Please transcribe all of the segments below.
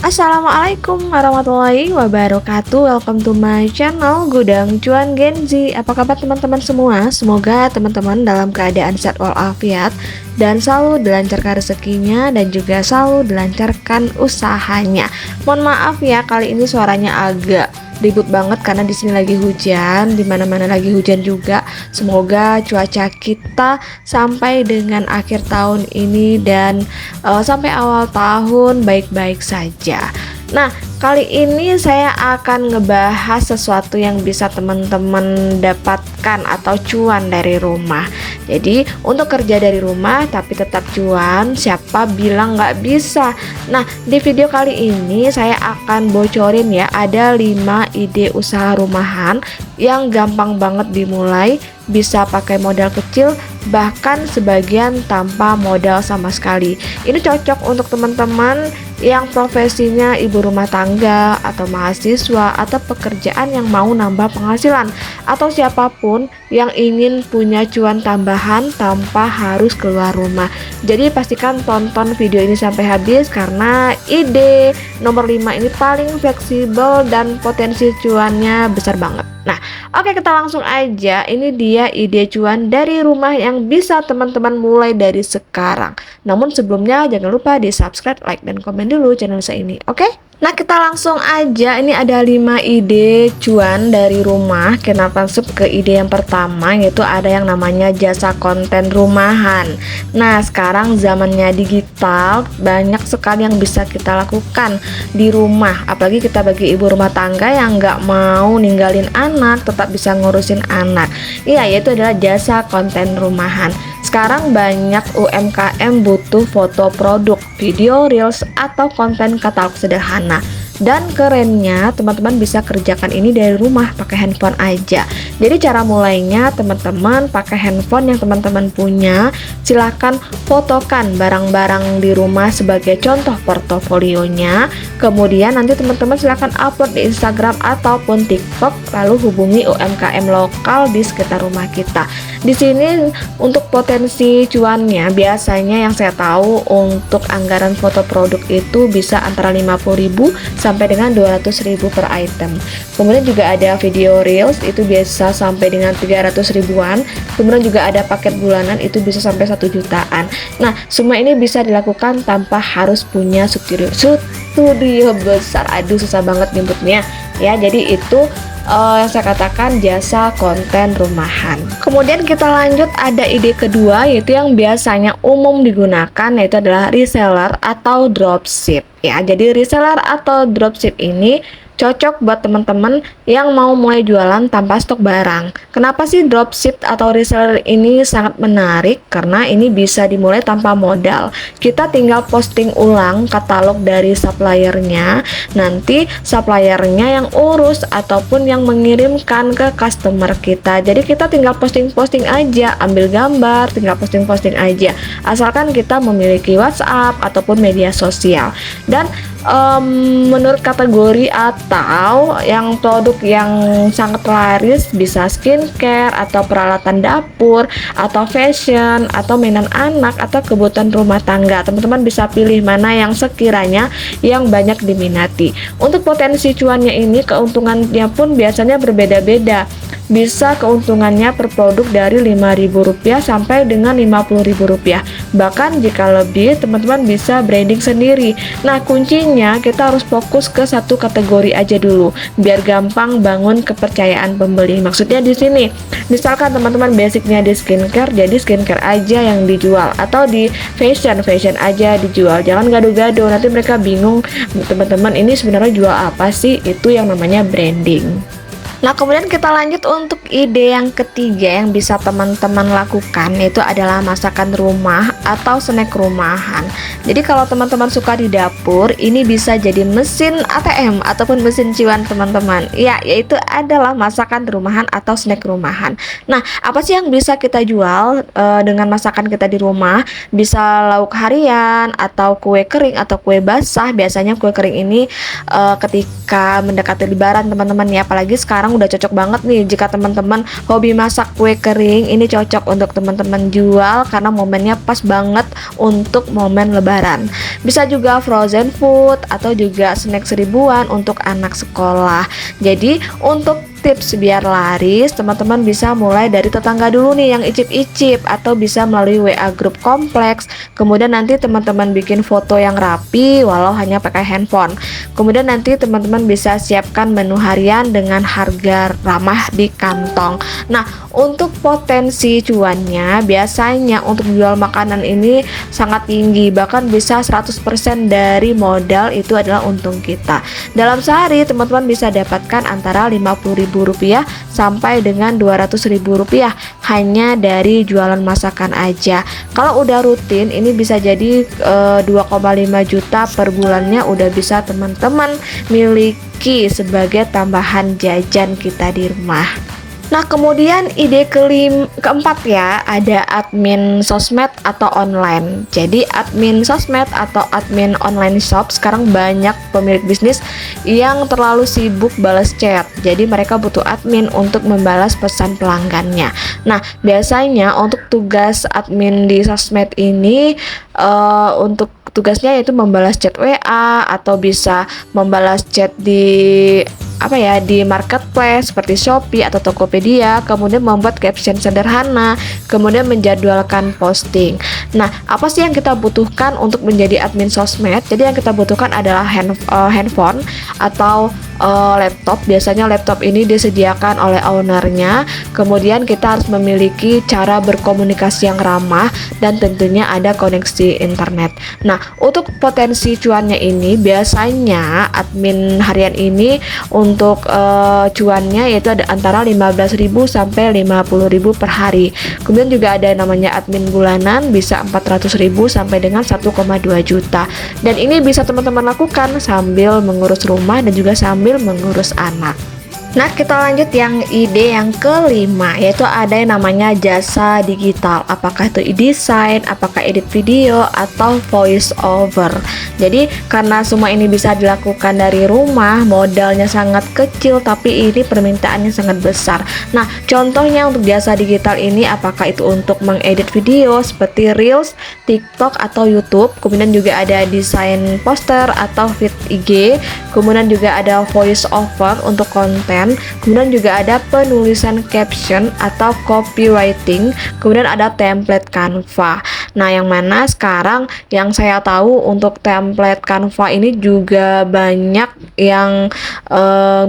Assalamualaikum warahmatullahi wabarakatuh. Welcome to my channel Gudang Cuan Genzi. Apa kabar teman-teman semua? Semoga teman-teman dalam keadaan sehat walafiat dan selalu dilancarkan rezekinya dan juga selalu dilancarkan usahanya. Mohon maaf ya, kali ini suaranya agak ribut banget karena di sini lagi hujan, di mana-mana lagi hujan juga. Semoga cuaca kita sampai dengan akhir tahun ini dan sampai awal tahun baik-baik saja. Nah, kali ini saya akan ngebahas sesuatu yang bisa teman-teman dapatkan atau cuan dari rumah. Jadi, untuk kerja dari rumah tapi tetap cuan, siapa bilang nggak bisa? Nah, di video kali ini saya akan bocorin ya, ada 5 ide usaha rumahan yang gampang banget dimulai, bisa pakai modal kecil, bahkan sebagian tanpa modal sama sekali. Ini cocok untuk teman-teman yang profesinya ibu rumah tangga atau mahasiswa atau pekerjaan yang mau nambah penghasilan, atau siapapun yang ingin punya cuan tambahan tanpa harus keluar rumah. Jadi pastikan tonton video ini sampai habis karena ide nomor 5 ini paling fleksibel dan potensi cuannya besar banget. Nah, oke, kita langsung aja. Ini dia ide cuan dari rumah yang bisa teman-teman mulai dari sekarang. Namun sebelumnya jangan lupa di subscribe, like, dan komen dulu channel saya ini, oke? Nah, kita langsung aja. Ini ada 5 ide cuan dari rumah. Kita masuk ke ide yang pertama, yaitu ada yang namanya jasa konten rumahan. Nah, sekarang zamannya digital, banyak sekali yang bisa kita lakukan di rumah. Apalagi kita bagi ibu rumah tangga yang nggak mau ninggalin anak, tetap bisa ngurusin anak. Iya, yaitu adalah jasa konten rumahan. Sekarang banyak UMKM butuh foto produk, video reels, atau konten katalog sederhana. Dan kerennya, teman-teman bisa kerjakan ini dari rumah pakai handphone aja. Jadi cara mulainya, teman-teman pakai handphone yang teman-teman punya, silahkan fotokan barang-barang di rumah sebagai contoh portofolionya. Kemudian nanti teman-teman silahkan upload di Instagram ataupun TikTok, lalu hubungi UMKM lokal di sekitar rumah kita. Di sini untuk potensi cuannya, biasanya yang saya tahu untuk anggaran foto produk itu bisa antara 50.000 sampai dengan 200.000 per item. Kemudian juga ada video reels, itu biasa sampai dengan 300 ribuan. Kemudian juga ada paket bulanan, itu bisa sampai 1 jutaan. Nah, semua ini bisa dilakukan tanpa harus punya studio besar. Aduh, susah banget nyebutnya ya. Jadi itu yang saya katakan jasa konten rumahan. Kemudian kita lanjut, ada ide kedua, yaitu yang biasanya umum digunakan, yaitu adalah reseller atau dropship ya. Jadi reseller atau dropship ini cocok buat teman-teman yang mau mulai jualan tanpa stok barang. Kenapa sih dropship atau reseller ini sangat menarik? Karena ini bisa dimulai tanpa modal. Kita tinggal posting ulang katalog dari suppliernya, nanti suppliernya yang urus ataupun yang mengirimkan ke customer kita. Jadi kita tinggal posting-posting aja, ambil gambar, tinggal posting-posting aja. Asalkan kita memiliki WhatsApp ataupun media sosial. Dan menurut kategori atau yang produk yang sangat laris, bisa skincare atau peralatan dapur atau fashion atau mainan anak atau kebutuhan rumah tangga. Teman-teman bisa pilih mana yang sekiranya yang banyak diminati. Untuk potensi cuannya ini, keuntungannya pun biasanya berbeda-beda. Bisa keuntungannya per produk dari Rp5.000 sampai dengan Rp50.000. Bahkan jika lebih, teman-teman bisa branding sendiri. Nah, kuncinya kita harus fokus ke satu kategori aja dulu biar gampang bangun kepercayaan pembeli. Maksudnya di sini, misalkan teman-teman basicnya di skincare, jadi skincare aja yang dijual, atau di fashion aja dijual. Jangan gaduh-gaduh, nanti mereka bingung teman-teman ini sebenarnya jual apa sih. Itu yang namanya branding. Nah, kemudian kita lanjut untuk ide yang ketiga yang bisa teman-teman lakukan, yaitu adalah masakan rumah atau snack rumahan. Jadi kalau teman-teman suka di dapur, ini bisa jadi mesin ATM ataupun mesin cuan teman-teman. Ya, yaitu adalah masakan rumahan atau snack rumahan. Nah, apa sih yang bisa kita jual dengan masakan kita di rumah? Bisa lauk harian atau kue kering atau kue basah. Biasanya kue kering ini ketika mendekati lebaran teman-teman ya, apalagi sekarang sekarang udah cocok banget nih jika teman-teman hobi masak kue kering, ini cocok untuk teman-teman jual karena momennya pas banget untuk momen lebaran. Bisa juga frozen food atau juga snack seribuan untuk anak sekolah. Jadi untuk tips biar laris, teman-teman bisa mulai dari tetangga dulu nih yang icip-icip, atau bisa melalui WA grup kompleks. Kemudian nanti teman-teman bikin foto yang rapi walau hanya pakai handphone. Kemudian nanti teman-teman bisa siapkan menu harian dengan harga ramah di kantong. Nah, untuk potensi cuannya biasanya untuk jual makanan ini sangat tinggi, bahkan bisa 100% dari modal itu adalah untung kita. Dalam sehari teman-teman bisa dapatkan antara Rp50.000 sampai dengan Rp200.000 hanya dari jualan masakan aja. Kalau udah rutin ini bisa jadi 2,5 juta per bulannya udah bisa teman-teman miliki sebagai tambahan jajan kita di rumah. Nah, kemudian ide keempat ya, ada admin sosmed atau online. Jadi admin sosmed atau admin online shop, sekarang banyak pemilik bisnis yang terlalu sibuk balas chat. Jadi mereka butuh admin untuk membalas pesan pelanggannya. Nah, biasanya untuk tugas admin di sosmed ini untuk tugasnya yaitu membalas chat WA atau bisa membalas chat di di marketplace seperti Shopee atau Tokopedia, kemudian membuat caption sederhana, kemudian menjadwalkan posting. Nah, apa sih yang kita butuhkan untuk menjadi admin sosmed? Jadi yang kita butuhkan adalah handphone atau laptop. Biasanya laptop ini disediakan oleh ownernya. Kemudian kita harus memiliki cara berkomunikasi yang ramah dan tentunya ada koneksi internet. Nah, untuk potensi cuannya ini biasanya admin harian ini untuk cuannya yaitu ada antara 15.000 sampai 50.000 per hari. Kemudian juga ada namanya admin bulanan, bisa 400.000 sampai dengan 1,2 juta. Dan ini bisa teman-teman lakukan sambil mengurus rumah dan juga sambil mengurus anak. Nah, kita lanjut yang ide yang kelima, yaitu ada yang namanya jasa digital. Apakah itu e-design, apakah edit video, atau voice over. Jadi, karena semua ini bisa dilakukan dari rumah, modalnya sangat kecil, tapi ini permintaannya sangat besar. Nah, contohnya untuk jasa digital ini, apakah itu untuk mengedit video seperti Reels, TikTok, atau YouTube. Kemudian juga ada desain poster atau feed IG. Kemudian juga ada voice over untuk konten. Kemudian juga ada penulisan caption atau copywriting. Kemudian ada template Canva. Nah, yang mana sekarang yang saya tahu untuk template Canva ini juga banyak yang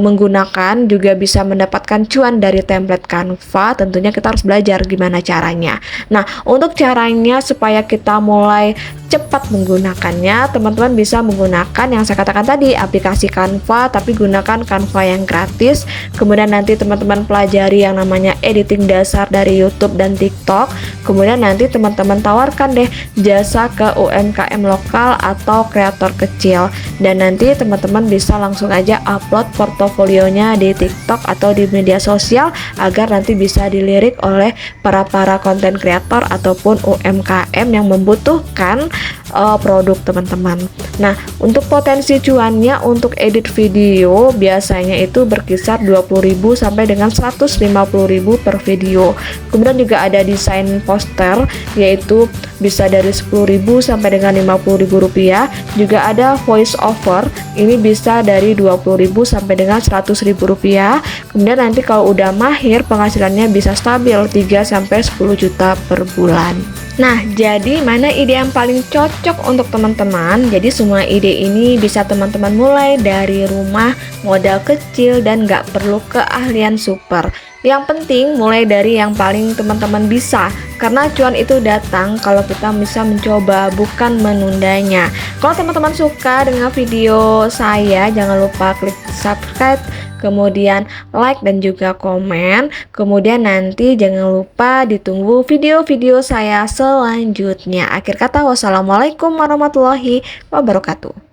menggunakan, juga bisa mendapatkan cuan dari template Canva. Tentunya kita harus belajar gimana caranya. Nah, untuk caranya supaya kita mulai cepat menggunakannya, teman-teman bisa menggunakan yang saya katakan tadi, aplikasi Canva, tapi gunakan Canva yang gratis. Kemudian nanti teman-teman pelajari yang namanya editing dasar dari YouTube dan TikTok. Kemudian nanti teman-teman tawarkan deh jasa ke UMKM lokal atau kreator kecil, dan nanti teman-teman bisa langsung aja upload portofolionya di TikTok atau di media sosial agar nanti bisa dilirik oleh para konten kreator ataupun UMKM yang membutuhkan produk teman-teman. Nah, untuk potensi cuannya untuk edit video biasanya itu berkisar 20.000 sampai dengan 150.000 per video. Kemudian juga ada desain poster, yaitu bisa dari 10.000 sampai dengan 50.000 rupiah. Juga ada voice over, ini bisa dari 20.000 sampai dengan 100.000 rupiah. Kemudian nanti kalau udah mahir penghasilannya bisa stabil 3 sampai 10 juta per bulan. Nah, jadi mana ide yang paling cocok untuk teman-teman? Jadi semua ide ini bisa teman-teman mulai dari rumah, modal kecil, dan nggak perlu keahlian super. Yang penting mulai dari yang paling teman-teman bisa, karena cuan itu datang kalau kita bisa mencoba, bukan menundanya. Kalau teman-teman suka dengan video saya, jangan lupa klik subscribe, kemudian like dan juga komen. Kemudian nanti jangan lupa ditunggu video-video saya selanjutnya. Akhir kata, wassalamualaikum warahmatullahi wabarakatuh.